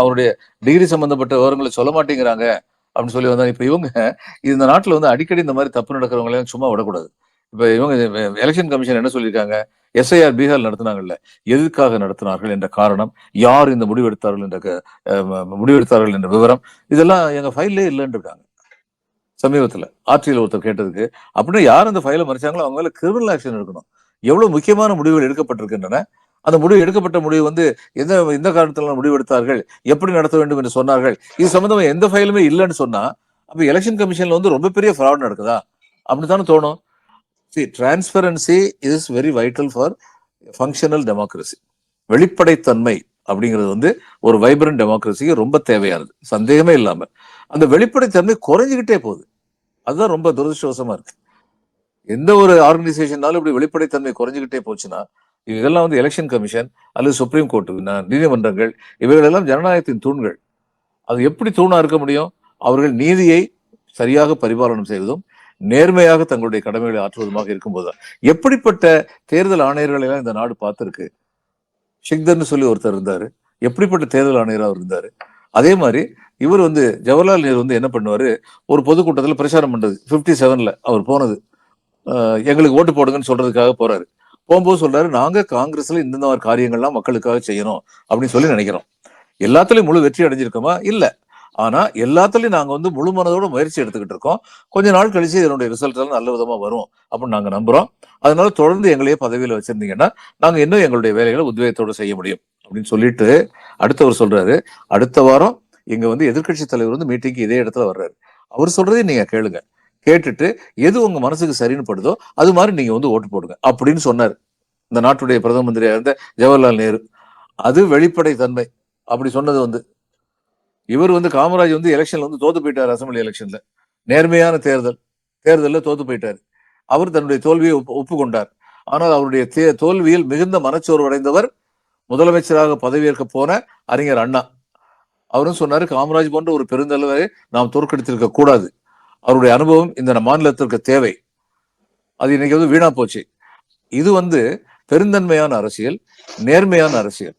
அவருடைய டிகிரி சம்பந்தப்பட்ட விவரங்களை சொல்ல மாட்டேங்கிறாங்க அப்படின்னு சொல்லி வந்தாங்க. இப்ப இவங்க இந்த நாட்டுல வந்து அடிக்கடி இந்த மாதிரி தப்பு நடக்கிறவங்களையும் சும்மா விடக்கூடாது. இப்ப இவங்க எலெக்ஷன் கமிஷன் என்ன சொல்லியிருக்காங்க? எஸ்ஐஆர் பீகார் நடத்தினாங்கல்ல, எதுக்காக நடத்தினார்கள் என்ற காரணம், யார் இந்த முடிவெடுத்தார்கள் என்ற முடிவெடுத்தார்கள் என்ற விவரம், இதெல்லாம் எங்க ஃபைல்லே இல்லைன்னு இருக்காங்க. சமீபத்துல ஆர்டியில் ஒருத்தர் கேட்டதுக்கு, அப்படின்னா யார் அந்த ஃபைலை மறைச்சாங்களோ அவங்க மேல கிரிமினல் ஆக்ஷன் எடுக்கணும். எவ்வளவு முக்கியமான முடிவுகள் எடுக்கப்பட்டிருக்கின்றன. அந்த முடிவு எடுக்கப்பட்ட முடிவு வந்து எந்த காரணத்துல முடிவு எடுத்தார்கள், எப்படி நடத்த வேண்டும் என்று சொன்னார்கள், இது சம்பந்தமா எந்த ஃபைலுமே இல்லைன்னு சொன்னா, அப்ப எலெக்ஷன் கமிஷன்ல வந்து ரொம்ப பெரிய ஃப்ராட் நடக்குதா அப்படின்னு தானே தோணும். See, transparency is very vital for functional democracy. வெளிப்படைத்தன்மை அப்படிங்கிறது வந்து ஒரு வைப்ரண்ட் டெமோக்ரஸிக்கு ரொம்ப தேவையானது, சந்தேகமே இல்லாம. அந்த வெளிப்படைத்தன்மை குறைஞ்சுக்கிட்டே போகுது. அதுதான் ரொம்ப துரதிருஷ்டவசமா இருக்கு. எந்த ஒரு ஆர்கனைசேஷன்னாலும் இப்படி வெளிப்படைத்தன்மை குறைஞ்சுக்கிட்டே போச்சுன்னா, இதெல்லாம் வந்து எலெக்ஷன் கமிஷன் அல்லது சுப்ரீம் கோர்ட், நீதிமன்றங்கள், இவைகளெல்லாம் ஜனநாயகத்தின் தூண்கள். அது எப்படி தூணா இருக்க முடியும்? அவர்கள் நீதியை சரியாக பரிபாலனம் செய்வதும், நேர்மையாக தங்களுடைய கடமைகளை ஆற்றுவதுமாக இருக்கும்போதுதான். எப்படிப்பட்ட தேர்தல் ஆணையர்களை எல்லாம் இந்த நாடு பார்த்திருக்கு. ஷிக்தர்னு சொல்லி ஒருத்தர் இருந்தாரு. எப்படிப்பட்ட தேர்தல் ஆணையரா அவர் இருந்தாரு. அதே மாதிரி இவர் வந்து ஜவஹர்லால் நேரு வந்து என்ன பண்ணுவாரு, ஒரு பொதுக்கூட்டத்தில் பிரச்சாரம் பண்றது 57ல அவர் போனது. எங்களுக்கு ஓட்டு போடுங்கன்னு சொல்றதுக்காக போறாரு. போகும்போது சொல்றாரு, நாங்க காங்கிரஸ்ல இந்த மாதிரி காரியங்கள்லாம் மக்களுக்காக செய்யணும் அப்படின்னு சொல்லி நினைக்கிறோம். எல்லாத்துலயும் முழு வெற்றி அடைஞ்சிருக்கோமா? இல்ல. ஆனா எல்லாத்துலயும் நாங்க வந்து முழு மனதோட முயற்சி எடுத்துக்கிட்டு இருக்கோம். கொஞ்ச நாள் கழிச்சு இதனுடைய ரிசல்ட் எல்லாம் நல்ல விதமா வரும் அப்படின்னு நாங்க நம்புறோம். அதனால தொடர்ந்து எங்களையே பதவியில வச்சிருந்தீங்கன்னா நாங்க இன்னும் எங்களுடைய வேலைகளை உத்வேகத்தோட செய்ய முடியும் அப்படின்னு சொல்லிட்டு அடுத்தவர் சொல்றாரு, அடுத்த வாரம் இங்க வந்து எதிர்க்கட்சி தலைவர் வந்து மீட்டிங்க்கு இதே இடத்துல வர்றாரு. அவர் சொல்றதையும் நீங்க கேளுங்க. கேட்டுட்டு எது உங்க மனசுக்கு சரின்னு படுதோ அது மாதிரி நீங்க வந்து ஓட்டு போடுங்க அப்படின்னு சொன்னார் இந்த நாட்டுடைய பிரதம மந்திரியா இருந்த ஜவஹர்லால் நேரு. அது வெளிப்படை தன்மை. அப்படி சொன்னது வந்து இவர் வந்து காமராஜ் வந்து எலெக்ஷன்ல வந்து தோத்து போயிட்டார். அசம்பிளி எலெக்ஷன்ல நேர்மையான தேர்தலில் தோத்து போயிட்டார். அவர் தன்னுடைய தோல்வியை ஒப்புக்கொண்டார். ஆனால் அவருடைய தோல்வியில் மிகுந்த மனச்சோர்வு அடைந்தவர் முதலமைச்சராக பதவியேற்க போன அறிஞர் அண்ணா. அவரும் சொன்னாரு, காமராஜ் போன்ற ஒரு பெருந்தலைவரை நாம் தோற்கடித்திருக்க கூடாது. அவருடைய அனுபவம் இந்த மாநிலத்திற்கு தேவை. அது இன்னைக்கு வந்து வீணா போச்சு. இது வந்து பெருந்தன்மையான அரசியல், நேர்மையான அரசியல்.